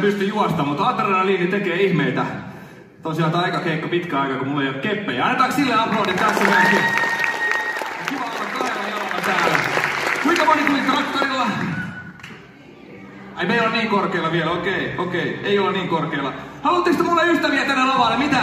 pysty juosta, mutta adrenaliini tekee ihmeitä. Tosiaan tää aika keikka pitkä aika, kun mulla ei ole keppejä. Annetaanko sille aplodit tässä myöskin? Kiva olla kahdella jalalla täällä. Kuinka moni tuli traktorilla? Ai me ei olla niin korkealla vielä, okei. Ei olla niin korkealla. Haluatteko te mulle ystäviä tänne lavalle, mitä?